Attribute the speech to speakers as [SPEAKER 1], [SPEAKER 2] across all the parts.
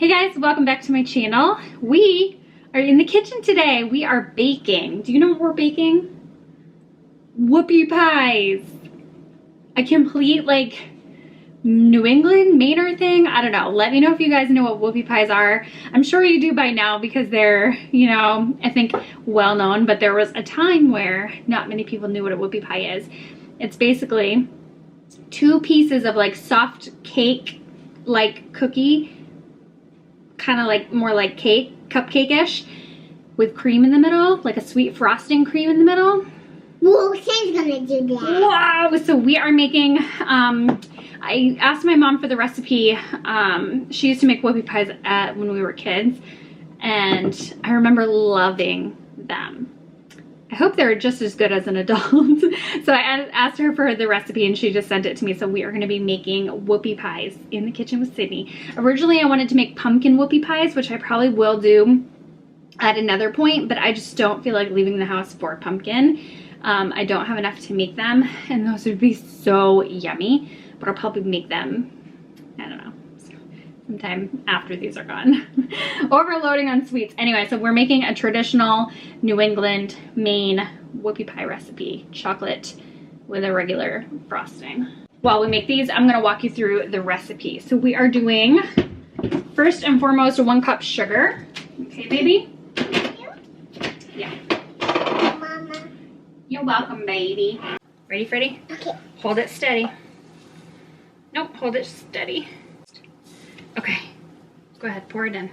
[SPEAKER 1] Hey guys, welcome back to my channel. We are in the kitchen today. We are baking. Do you know what we're baking? Whoopie pies. A complete like New England, Mainer thing. I don't know. Let me know if you guys know what whoopie pies are. I'm sure you do by now because they're, you know, I think well known, but there was a time where not many people knew what a whoopie pie is. It's basically two pieces of like soft cake, like cookie, kind of like more like cake, cupcake-ish, with cream in the middle, like a sweet frosting cream in the middle.
[SPEAKER 2] Well, Sam's gonna do that.
[SPEAKER 1] Wow! So we are making, I asked my mom for the recipe. She used to make whoopie pies when we were kids, and I remember loving them. I hope they're just as good as an adult. So I asked her for the recipe and she just sent it to me. So we are going to be making whoopie pies in the kitchen with Sydney. Originally I wanted to make pumpkin whoopie pies, which I probably will do at another point, but I just don't feel like leaving the house for pumpkin. I don't have enough to make them, and those would be so yummy, but I'll probably make them, I don't know, sometime after these are gone. Overloading on sweets. Anyway, so we're making a traditional New England, Maine whoopie pie recipe. Chocolate with a regular frosting. While we make these, I'm gonna walk you through the recipe. So we are doing, first and foremost, 1 cup sugar. Okay, baby? Yeah.
[SPEAKER 2] Mama.
[SPEAKER 1] You're welcome, baby. Ready, Freddie?
[SPEAKER 2] Okay.
[SPEAKER 1] Hold it steady. Nope, hold it steady. Okay, go ahead, pour it in.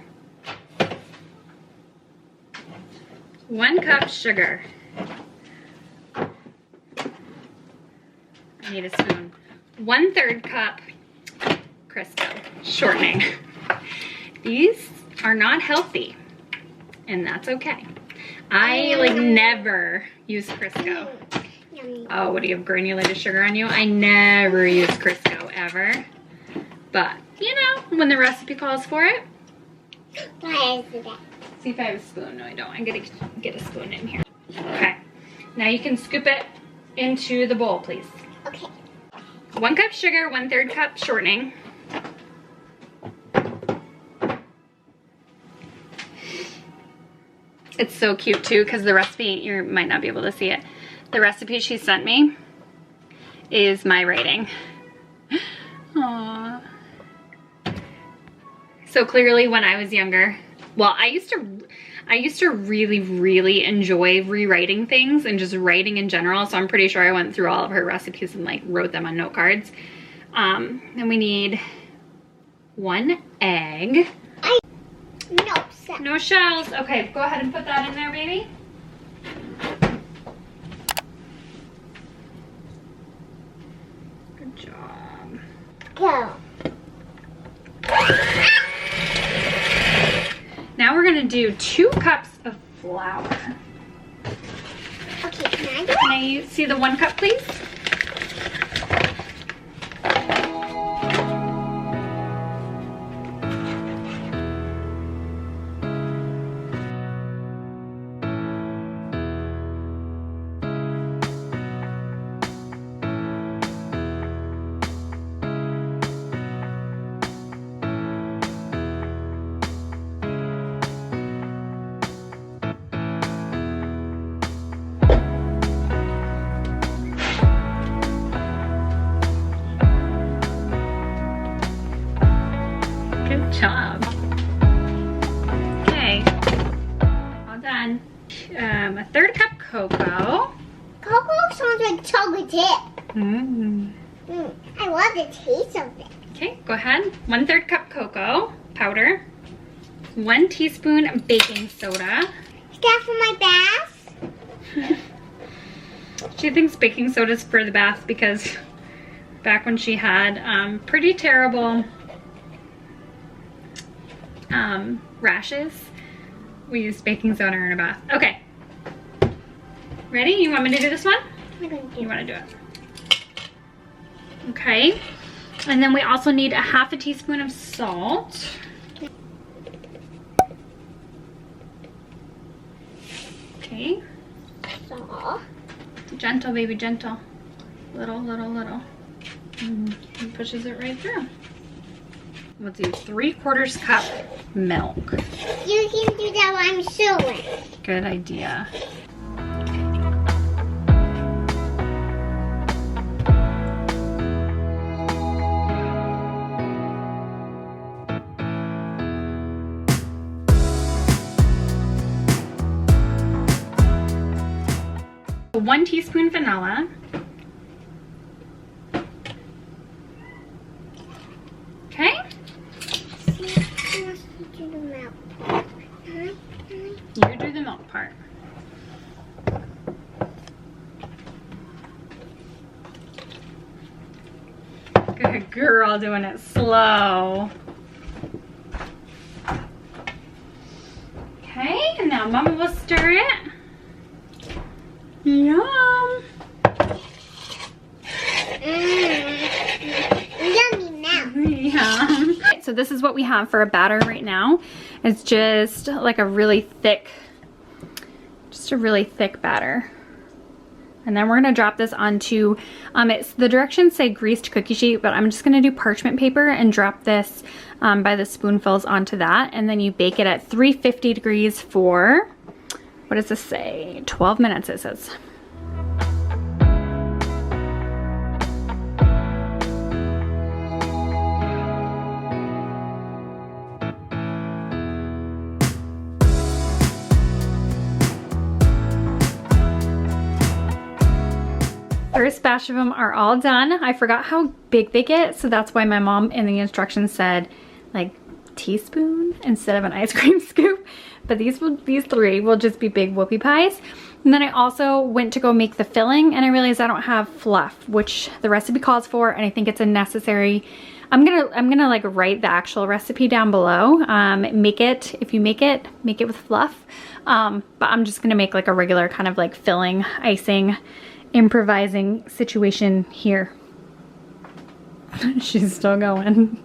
[SPEAKER 1] 1 cup sugar. I need a spoon. 1/3 cup Crisco, shortening. These are not healthy, and that's okay. I like never use Crisco.
[SPEAKER 2] Yummy.
[SPEAKER 1] Oh, what do you have, granulated sugar on you? I never use Crisco ever, but you know, when the recipe calls for it.
[SPEAKER 2] Why is that?
[SPEAKER 1] See if I have a spoon. No, I don't. I'm gonna get a spoon in here. Okay. Now you can scoop it into the bowl, please.
[SPEAKER 2] Okay.
[SPEAKER 1] 1 cup sugar, 1/3 cup shortening. It's so cute too, because the recipe, you might not be able to see it. The recipe she sent me is my writing. Aww. So clearly when I was younger, well, I used to really enjoy rewriting things and just writing in general. So I'm pretty sure I went through all of her recipes and like wrote them on note cards. Then we need 1 egg.
[SPEAKER 2] No, Sam.
[SPEAKER 1] No shells. Okay, go ahead and put that in there, baby. Good job.
[SPEAKER 2] Go.
[SPEAKER 1] Now we're gonna do 2 cups of flour.
[SPEAKER 2] Okay, can I do
[SPEAKER 1] Can I see the 1 cup, please? Good job. Okay, all done. 1/3 cup cocoa.
[SPEAKER 2] Cocoa sounds like chocolate chip.
[SPEAKER 1] Mm.
[SPEAKER 2] I love the taste of it.
[SPEAKER 1] Okay, go ahead. 1/3 cup cocoa powder. 1 teaspoon baking soda.
[SPEAKER 2] Is that for my bath?
[SPEAKER 1] She thinks baking soda is for the bath because back when she had pretty terrible rashes, we used baking soda in her bath. Okay, ready? You want me to do this one?
[SPEAKER 2] I'm gonna do
[SPEAKER 1] You want to do it? Okay, and then we also need 1/2 teaspoon of salt. Okay,
[SPEAKER 2] salt.
[SPEAKER 1] gentle baby, gentle. Little. He pushes it right through. we'll do 3/4 cup milk.
[SPEAKER 2] You can do that while I'm sewing.
[SPEAKER 1] Good idea. One teaspoon vanilla. Okay. You do the milk part. Good girl, doing it slow. Okay, and now Mama will stir it. Yum.
[SPEAKER 2] Yummy now.
[SPEAKER 1] Yum. So this is what we have for a batter right now. It's just like a really thick batter. And then we're gonna drop this onto, the directions say greased cookie sheet, but I'm just gonna do parchment paper and drop this by the spoonfuls onto that. And then you bake it at 350 degrees for, what does this say? 12 minutes it says. First batch of them are all done. I forgot how big they get, so that's why my mom in the instructions said like teaspoon instead of an ice cream scoop. But these 3 will just be big whoopie pies. And then I also went to go make the filling and I realized I don't have fluff, which the recipe calls for, and I think it's a necessary. I'm gonna like write the actual recipe down below. If you make it with fluff. But I'm just gonna make like a regular kind of like filling, icing, improvising situation here. She's still going.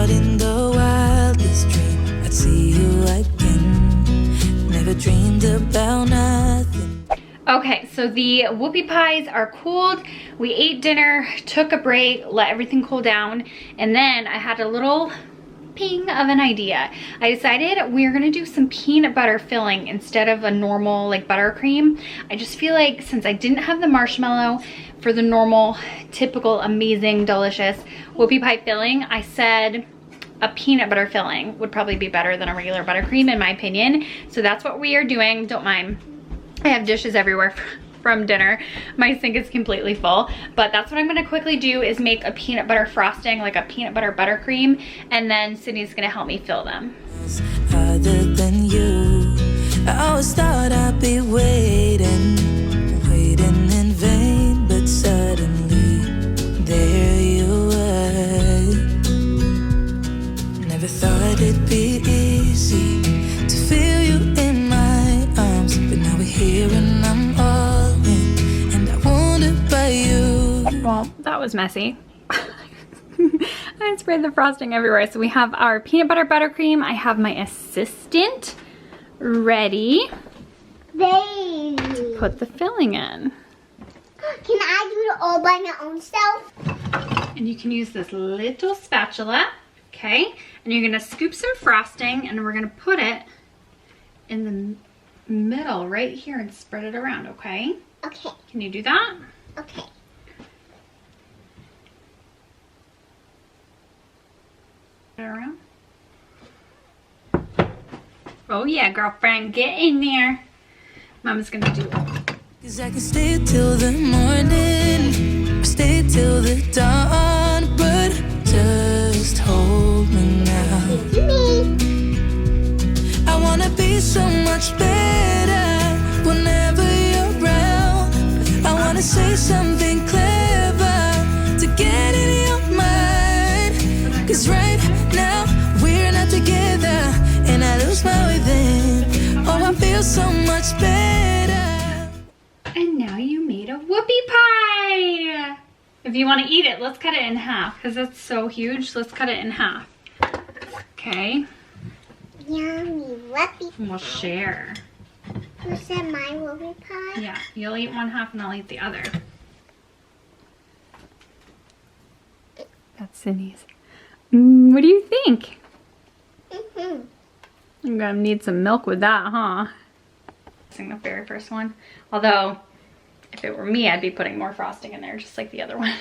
[SPEAKER 3] In the wildest dream I'd see you again. Never dreamed about nothing.
[SPEAKER 1] Okay, so the whoopie pies are cooled. We ate dinner, took a break, let everything cool down, and then I had a little ping of an idea. I decided we are gonna do some peanut butter filling instead of a normal like buttercream. I just feel like since I didn't have the marshmallow for the normal, typical, amazing, delicious whoopie pie filling, I said a peanut butter filling would probably be better than a regular buttercream in my opinion. So that's what we are doing. Don't mind, I have dishes everywhere from dinner. My sink is completely full, but that's what I'm gonna quickly do is make a peanut butter frosting, like a peanut butter buttercream, and then Sydney's gonna help me fill them.
[SPEAKER 3] Other than you, I always thought I'd be waiting in vain, but suddenly there you were. Never thought it'd be easy to feel you in my arms, but now we're here and I'm all in, and I wonder by you.
[SPEAKER 1] Well, that was messy. I sprayed the frosting everywhere. So we have our peanut butter buttercream. I have my assistant ready.
[SPEAKER 2] Baby.
[SPEAKER 1] Put the filling in.
[SPEAKER 2] Can I do it all by my own self?
[SPEAKER 1] And you can use this little spatula, okay? And you're gonna scoop some frosting and we're gonna put it in the middle right here and spread it around, okay?
[SPEAKER 2] Okay.
[SPEAKER 1] Can you do that?
[SPEAKER 2] Okay.
[SPEAKER 1] Around. Oh yeah, girlfriend, get in there. Mama's gonna do it.
[SPEAKER 3] 'Cause I can stay till the morning, or stay till the dawn, but just hold me now. I wanna be so much better whenever you're around. I wanna say something clever to get in your mind. 'Cause right now we're not together, and I lose my way then. Oh, I feel so much better.
[SPEAKER 1] And now you made a whoopie pie. If you want to eat it, let's cut it in half because it's so huge. Let's cut it in half. Okay.
[SPEAKER 2] Yummy whoopie.
[SPEAKER 1] And we'll share.
[SPEAKER 2] You said my whoopie pie?
[SPEAKER 1] Yeah, you'll eat one half and I'll eat the other. That's Sydney's. What do you think? I'm gonna need some milk with that, huh? The very first one. Although, if it were me, I'd be putting more frosting in there, just like the other one.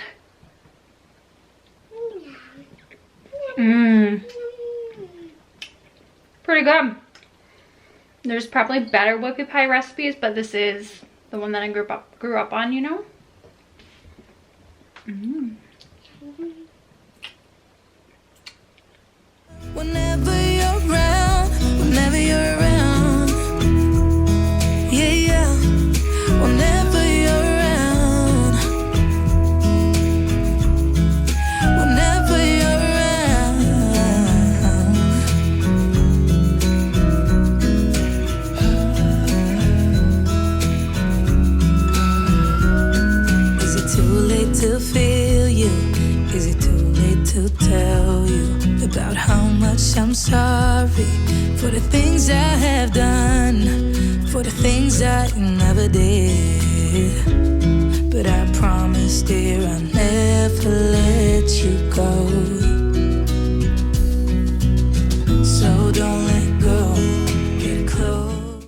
[SPEAKER 1] Pretty good. There's probably better whoopie pie recipes, but this is the one that I grew up on, you know?
[SPEAKER 3] Whenever you're around, whenever you're around, yeah, yeah. Whenever you're around, whenever you're around. Is it too late to feel you? Is it too late to tell you about how much I'm sorry for the things I have done, for the things I never did? But I promise, dear, I'll never let you go.